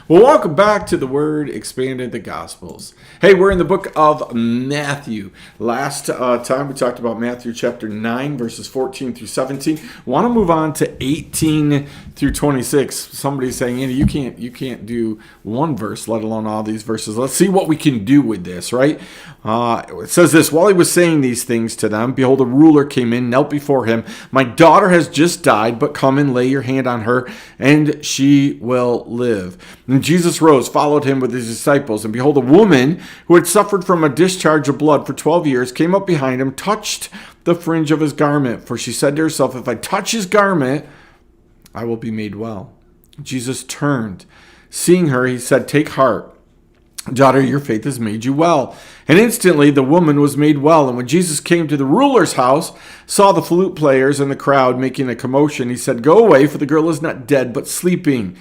Well, welcome back to the Word Expanded the Gospels. Hey, we're in the book of Matthew. Last time we talked about Matthew chapter 9, verses 14 through 17. Want to move on to 18 through 26. Somebody's saying, Andy, you can't do one verse, let alone all these verses. Let's see what we can do with this, right? It says this, while he was saying these things to them, behold, a ruler came in, knelt before him. My daughter has just died, but come and lay your hand on her, and she will live. And Jesus rose, followed him with his disciples. And behold, a woman who had suffered from a discharge of blood for 12 years came up behind him, touched the fringe of his garment. For she said to herself, if I touch his garment, I will be made well. Jesus turned. Seeing her, he said, take heart, daughter, your faith has made you well. And instantly the woman was made well. And when Jesus came to the ruler's house, saw the flute players and the crowd making a commotion, he said, go away, for the girl is not dead, but sleeping.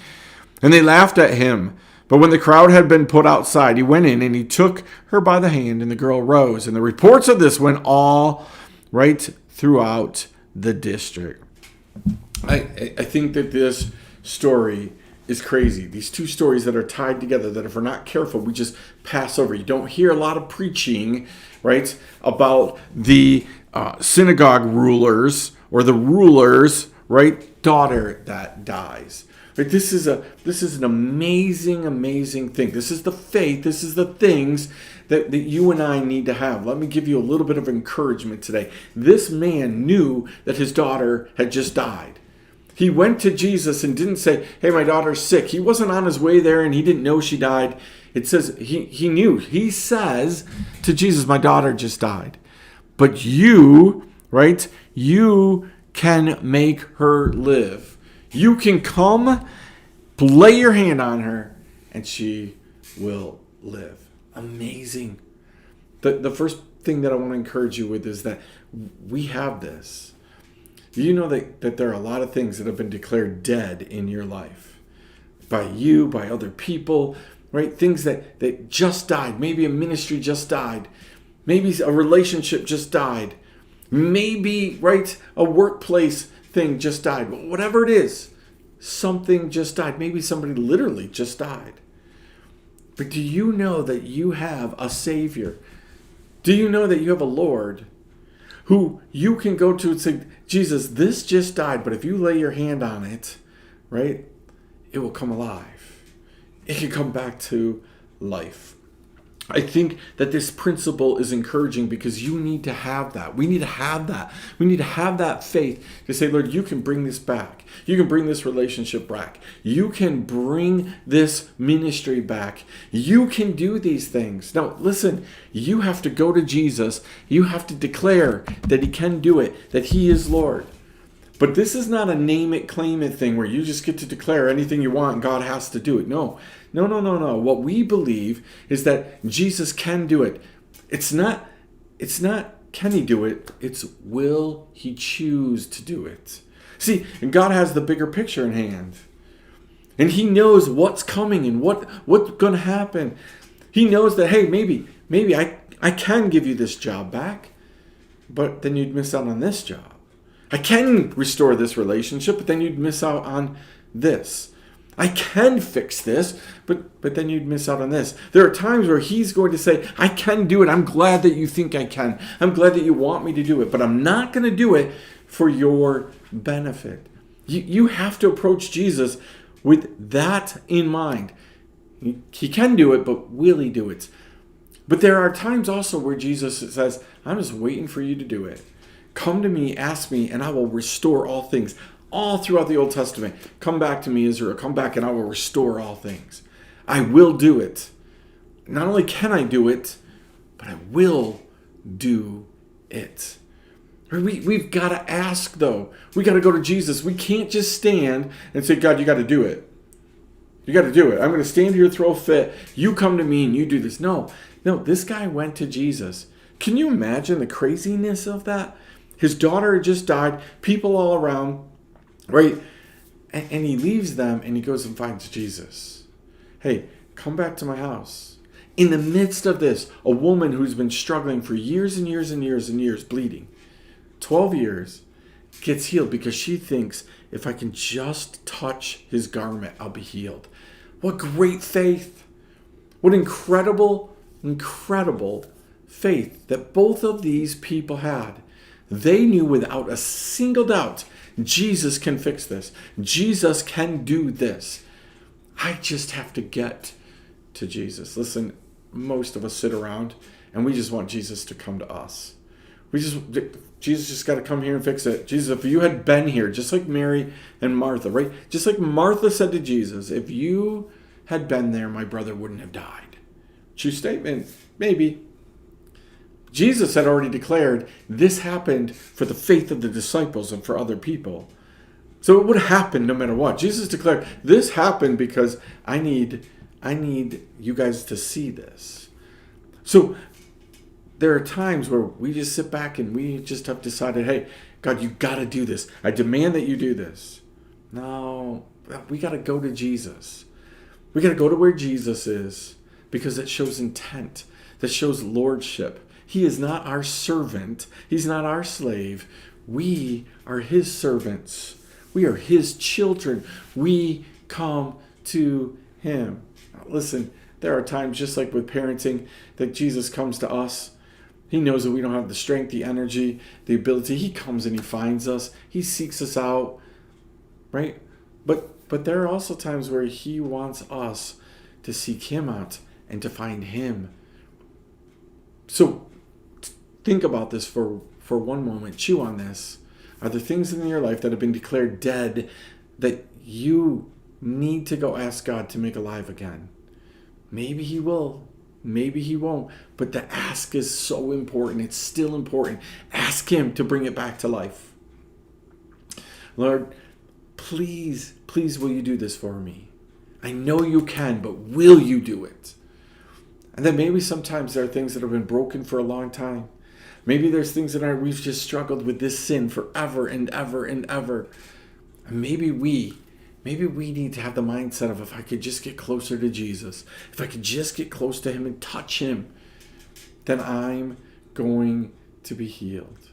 And they laughed at him. But when the crowd had been put outside, he went in and he took her by the hand, and the girl rose. And the reports of this went all right throughout the district. I think that this story is crazy. These two stories that are tied together, that if we're not careful, we just pass over. You don't hear a lot of preaching, right, about the synagogue rulers or the ruler's, right, daughter that dies. Right? This is an amazing thing. This is the faith. This is the things that you and I need to have. Let me give you a little bit of encouragement today. This man knew that his daughter had just died. He went to Jesus and didn't say, hey, my daughter's sick. He wasn't on his way there and he didn't know she died. It says he knew. He says to Jesus, my daughter just died. But you, right, you can make her live. You can come, lay your hand on her, and she will live. Amazing. The first thing that I want to encourage you with is that we have this. You know that there are a lot of things that have been declared dead in your life. By you, by other people, right? Things that just died. Maybe a ministry just died. Maybe a relationship just died. Maybe, right, a workplace thing just died. But whatever it is, something just died. Maybe somebody literally just died. But do you know that you have a Savior? Do you know that you have a Lord who you can go to and say, Jesus, this just died, but if you lay your hand on it, right, it will come alive. It can come back to life. I think that this principle is encouraging because you need to have that. We need to have that. We need to have that faith to say, Lord, you can bring this back. You can bring this relationship back. You can bring this ministry back. You can do these things. Now, listen, you have to go to Jesus. You have to declare that he can do it, that he is Lord. But this is not a name it, claim it thing where you just get to declare anything you want and God has to do it. No. What we believe is that Jesus can do it. It's not can he do it? It's will he choose to do it? See, and God has the bigger picture in hand. And he knows what's coming and what's going to happen. He knows that, hey, maybe I can give you this job back, but then you'd miss out on this job. I can restore this relationship, but then you'd miss out on this. I can fix this, but then you'd miss out on this. There are times where he's going to say, I can do it. I'm glad that you think I can. I'm glad that you want me to do it, but I'm not going to do it for your benefit. You have to approach Jesus with that in mind. He can do it, but will he do it? But there are times also where Jesus says, I'm just waiting for you to do it. Come to me, ask me, and I will restore all things. All throughout the Old Testament. Come back to me, Israel. Come back and I will restore all things. I will do it. Not only can I do it, but I will do it. We've got to ask, though. We got to go to Jesus. We can't just stand and say, God, you got to do it. You got to do it. I'm going to stand here, throw a fit. You come to me and you do this. No, this guy went to Jesus. Can you imagine the craziness of that? His daughter had just died, people all around, right? And he leaves them and he goes and finds Jesus. Hey, come back to my house. In the midst of this, a woman who's been struggling for years and years and years and years, bleeding, 12 years, gets healed because she thinks, if I can just touch his garment, I'll be healed. What great faith. What incredible, incredible faith that both of these people had. They knew without a single doubt, Jesus can fix this. Jesus can do this. I just have to get to Jesus. Listen, most of us sit around and we just want Jesus to come to us. Jesus just got to come here and fix it. Jesus, if you had been here, just like Mary and Martha, right? Just like Martha said to Jesus, if you had been there, my brother wouldn't have died. True statement? Maybe. Jesus had already declared this happened for the faith of the disciples and for other people. So it would happen no matter what. Jesus declared this happened because I need you guys to see this. So there are times where we just sit back and we just have decided, hey, God, you got to do this. I demand that you do this. No, we got to go to Jesus. We got to go to where Jesus is because it shows intent. That shows lordship. He is not our servant. He's not our slave. We are his servants. We are his children. We come to him. Now, listen, there are times, just like with parenting, that Jesus comes to us. He knows that we don't have the strength, the energy, the ability. He comes and he finds us. He seeks us out, right? But there are also times where he wants us to seek him out and to find him. So think about this for one moment. Chew on this. Are there things in your life that have been declared dead that you need to go ask God to make alive again? Maybe he will. Maybe he won't. But the ask is so important. It's still important. Ask him to bring it back to life. Lord, please will you do this for me? I know you can, but will you do it? And then maybe sometimes there are things that have been broken for a long time. Maybe there's things that we've just struggled with this sin forever and ever and ever. And maybe we need to have the mindset of, if I could just get closer to Jesus, if I could just get close to him and touch him, then I'm going to be healed.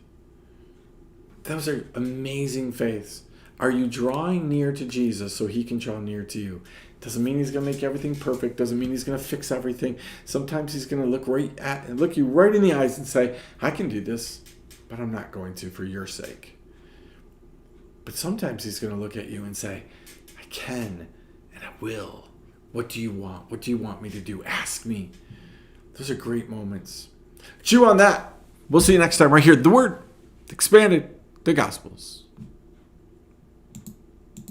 Those are amazing faiths. Are you drawing near to Jesus so he can draw near to you? Doesn't mean he's going to make everything perfect. Doesn't mean he's going to fix everything. Sometimes he's going to look you right in the eyes and say, I can do this, but I'm not going to for your sake. But sometimes he's going to look at you and say, I can and I will. What do you want? What do you want me to do? Ask me. Those are great moments. Chew on that. We'll see you next time right here. The Word Expanded, the Gospels.